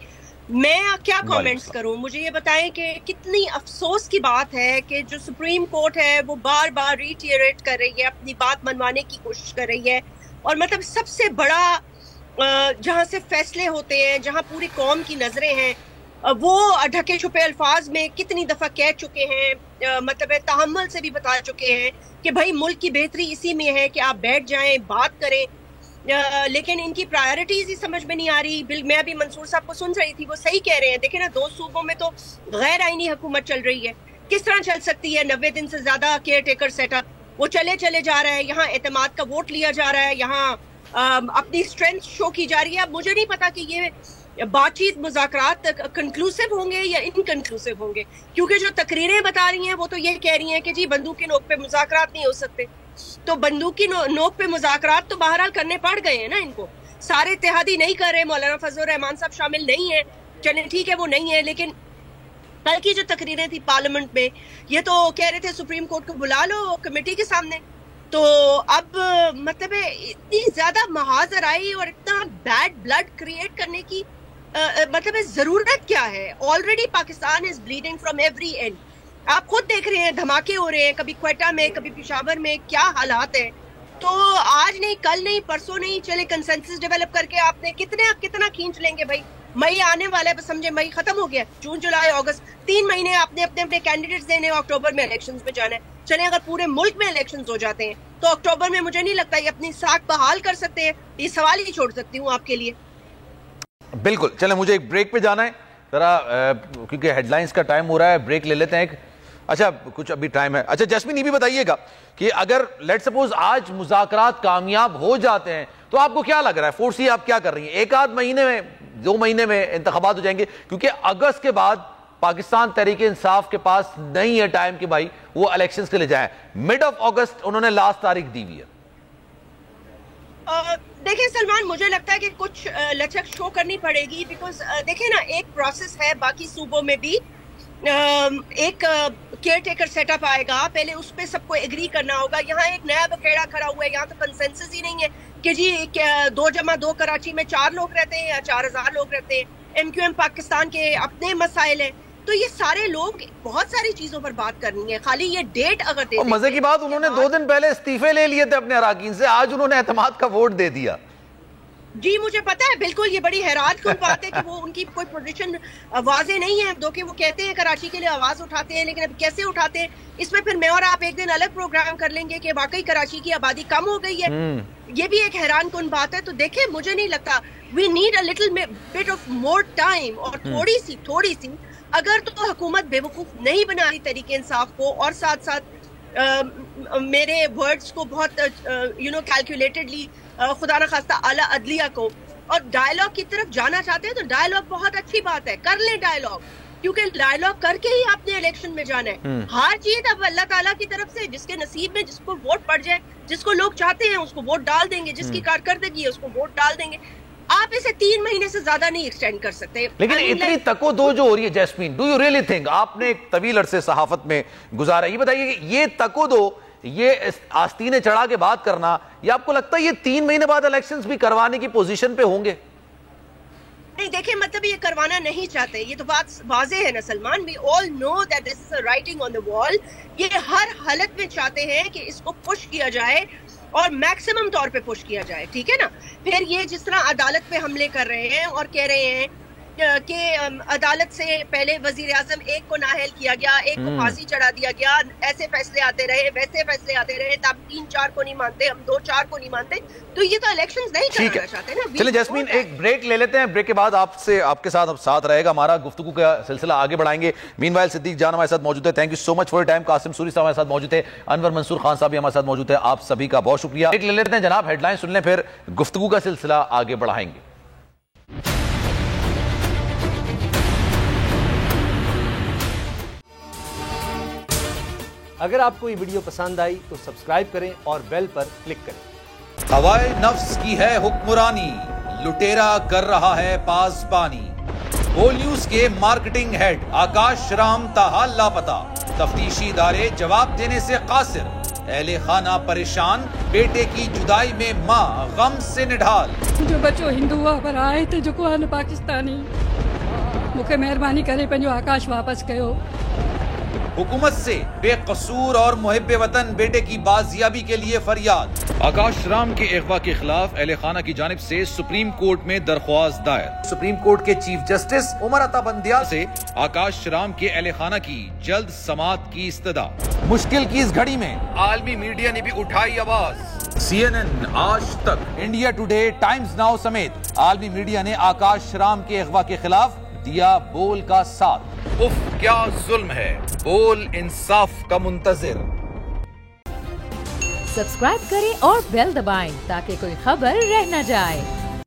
میں کیا کامنٹس کروں, مجھے یہ بتائیں کہ کتنی افسوس کی بات ہے کہ جو سپریم کورٹ ہے وہ بار بار ریٹیریٹ کر رہی ہے, اپنی بات منوانے کی کوشش کر رہی ہے, اور مطلب سب سے بڑا جہاں سے فیصلے ہوتے ہیں, جہاں پوری قوم کی نظریں ہیں, وہ ڈھکے چھپے الفاظ میں کتنی دفعہ کہہ چکے ہیں, مطلب تحمل سے بھی بتا چکے ہیں کہ بھائی ملک کی بہتری اسی میں ہے کہ آپ بیٹھ جائیں بات کریں, لیکن ان کی پرائیورٹیز ہی سمجھ میں نہیں آ رہی. میں ابھی منصور صاحب کو سن رہی تھی, وہ صحیح کہہ رہے ہیں. دیکھیں نا, 2 صوبوں میں تو غیر آئینی حکومت چل رہی ہے, کس طرح چل سکتی ہے 90 دن سے زیادہ کیئر ٹیکر سیٹ اپ, وہ چلے جا رہا ہے, یہاں اعتماد کا ووٹ لیا جا رہا ہے, یہاں اپنی اسٹرینتھ شو کی جا رہی ہے. اب مجھے نہیں پتا کہ یہ بات چیت مذاکرات کنکلوسیو ہوں گے یا انکنکلوسیو ہوں گے, کیونکہ جو تقریریں بتا رہی ہیں وہ تو یہ کہہ رہی ہیں کہ جی بندوق کی نوک پہ مذاکرات نہیں ہو سکتے. تو بندوق کی نوک پہ مذاکرات تو بہرحال کرنے پڑ گئے ہیں نا ان کو, سارے اتحادی نہیں کر رہے, مولانا فضل الرحمان صاحب شامل نہیں ہیں, چلیں ٹھیک ہے وہ نہیں ہے, لیکن کل کی جو تقریریں تھی پارلیمنٹ میں یہ تو کہہ رہے تھے سپریم کورٹ کو بلا لو کمیٹی کے سامنے. تو اب مطلب اتنی زیادہ محاذ آئی اور اتنا بیڈ بلڈ کریٹ کرنے کی مطلب ضرورت کیا ہے؟ Already Pakistan is bleeding from every and. آپ خود دیکھ رہے ہیں دھماکے ہو رہے ہیں, کبھی کوئٹہ میں کبھی پشاور میں, کیا حالات ہیں. تو آج نہیں, کل نہیں, پرسوں نہیں, چلے کنسنسس ڈیولپ کر کے آپ نے کتنا کھینچ لیں گے بھائی. مئی آنے والا ہے, سمجھے مئی ختم ہو گیا, جون جولائی اگست 3 مہینے آپ نے اپنے کینڈیڈیٹس دینے, اکتوبر میں الیکشنز میں جانا ہے. چلیں اگر پورے ملک میں الیکشنز ہو جاتے ہیں تو اکتوبر میں مجھے نہیں لگتا یہ اپنی ساکھ بحال کر سکتے ہیں. یہ سوال ہی چھوڑ سکتی ہوں آپ کے لیے. بالکل, چلیں مجھے ایک بریک پہ جانا ہے ذرا, کیونکہ ہیڈ لائنز کا ٹائم ہو رہا ہے, بریک لے لیتے ہیں ایک. اچھا کچھ ابھی ٹائم ہے. اچھا جیسمین یہ بھی بتائیے گا کہ اگر لیٹ سپوز آج مذاکرات کامیاب ہو جاتے ہیں تو آپ کو کیا لگ رہا ہے, فورسی آپ کیا کر رہی ہیں؟ 1 آدھ مہینے میں 2 مہینے میں انتخابات ہو جائیں گے, کیونکہ اگست کے بعد پاکستان تحریک انصاف کے پاس نہیں ہے ٹائم کہ بھائی وہ الیکشنز کے لے جائیں. مڈ آف اگست انہوں نے لاسٹ تاریخ دی ہوئی ہے. دیکھیں سلمان، مجھے لگتا ہے کہ کچھ لچک شو کرنی پڑے گی، بیکاز دیکھیں نا ایک پروسیس ہے باقی صوبوں میں بھی، ایک کیئر ٹیکر سیٹ اپ آئے گا، پہلے اس پہ سب کو ایگری کرنا ہوگا. یہاں ایک نیا بکیڑا کھڑا ہوا ہے، یہاں تو کنسنسس ہی نہیں ہے کہ جی 2+2 کراچی میں 4 لوگ رہتے ہیں یا 4000 لوگ رہتے ہیں. ایم کیو ایم پاکستان کے اپنے مسائل ہیں، تو یہ سارے لوگ بہت ساری چیزوں پر بات کرنی ہے. خالی یہ ڈیٹ اگر دے دیں. مزے کی بات، انہوں نے 2 دن پہلے استعفے لے لیے تھے اپنے اراکین سے، آج انہوں نے اعتماد کا ووٹ دے دیا. جی مجھے پتا ہے، بالکل یہ بڑی حیران کن بات ہے کہ وہ ان کی کوئی پوزیشن واضح نہیں ہے، دو کہ وہ کہتے ہیں کراچی کے لیے آواز اٹھاتے ہیں، لیکن اب کیسے اٹھاتے ہیں اس میں پھر میں اور آپ ایک دن الگ پروگرام کر لیں گے کہ واقعی کراچی کی آبادی کم ہو گئی ہے. یہ بھی ایک حیران کن بات ہے. تو دیکھیں مجھے نہیں لگتا، we need a little bit of more time, اور تھوڑی سی اگر تو حکومت بے وقوف نہیں بنا رہی تحریک انصاف کو، اور ساتھ ساتھ میرے ورڈز کو بہت کیلکولیٹڈلی خدا نخواستہ اعلیٰ عدلیہ کو، اور ڈائلاگ کی طرف جانا چاہتے ہیں تو ڈائلاگ بہت اچھی بات ہے، کر لیں ڈائلاگ، کیونکہ ڈائلاگ کر کے ہی آپ نے الیکشن میں جانا ہے. ہار جیت اب اللہ تعالیٰ کی طرف سے، جس کے نصیب میں جس کو ووٹ پڑ جائے، جس کو لوگ چاہتے ہیں اس کو ووٹ ڈال دیں گے، جس کی کارکردگی ہے اس کو ووٹ ڈال دیں گے. آپ اسے 3 مہینے سے زیادہ نہیں ایکسٹینڈ کر سکتے. لیکن اتنی تکو دو جو ہو رہی ہے jasmine, do you really think, آپ نے ایک طویل عرصے صحافت میں گزارا، یہ بتائیے کہ یہ تکو دو، یہ آستینے چڑھا کے بات کرنا، یہ آپ کو لگتا ہے یہ 3 مہینے بعد الیکشنز بھی کروانے کی پوزیشن پہ ہوں گے؟ نہیں دیکھیں، مطلب یہ کروانا نہیں چاہتے، یہ تو بات واضح ہے نا Salman. We all know that this is writing on the wall. یہ ہر حالت میں چاہتے ہیں کہ اس کو پش کیا جائے اور میکسیمم طور پہ پش کیا جائے، ٹھیک ہے نا. پھر یہ جس طرح عدالت پہ حملے کر رہے ہیں اور کہہ رہے ہیں کہ عدالت سے پہلے وزیر اعظم ایک کو نااہل کیا گیا، ایک کو پھانسی چڑھا دیا گیا، ایسے فیصلے آتے رہے، ویسے فیصلے آتے رہے، تب 3-4 کو نہیں مانتے، ہم 2-4 کو نہیں مانتے. تو یہ تو الیکشنز نہیں کرانا چاہتے نا. چلیں جیسمین ایک بریک لے لیتے ہیں، بریک کے بعد آپ کے ساتھ اب ساتھ رہے گا ہمارا، گفتگو کا سلسلہ آگے بڑھائیں گے. مین وائل صدیق جان ہمارے ساتھ موجود ہے، thank you so much for your time. Qasim sorry صاحب ہمارے ساتھ موجود ہے، انور منصور خان صاحب بھی ہمارے ساتھ موجود ہے. آپ سبھی کا بہت شکریہ. بریک لے لیتے ہیں جناب، ہیڈ لائن سن لیں، پھر گفتگو کا سلسلہ آگے بڑھائیں گے. اگر آپ کو یہ ویڈیو پسند آئی تو سبسکرائب کریں اور بیل پر کلک کریں. ہوائے نفس کی ہے حکمرانی، لٹیرا کر رہا ہے پاسبانی. بول نیوز کے مارکیٹنگ ہیڈ آکاش رام تاحال لاپتہ، تفتیشی ادارے جواب دینے سے قاصر. اہل خانہ پریشان، بیٹے کی جدائی میں ماں غم سے نڈھال. جو بچو ہندو پر آئے تھے جو کو پاکستانی، مجھے مہربانی کرے پنجو آکاش واپس کیو. حکومت سے بے قصور اور محب وطن بیٹے کی بازیابی کے لیے فریاد. آکاش رام کے اغوا کے خلاف اہل خانہ کی جانب سے سپریم کورٹ میں درخواست دائر. سپریم کورٹ کے چیف جسٹس عمر عطا بندیال سے آکاش رام کے اہل خانہ کی جلد سماعت کی استدعا. مشکل کی اس گھڑی میں عالمی میڈیا نے بھی اٹھائی آواز. CNN، آج تک، انڈیا ٹوڈے، ٹائمز ناؤ سمیت عالمی میڈیا نے آکاش رام کے اغوا کے خلاف دیا بول کا ساتھ. اف کیا ظلم ہے، بول انصاف کا منتظر. سبسکرائب کریں اور بیل دبائیں تاکہ کوئی خبر رہ نہ جائے.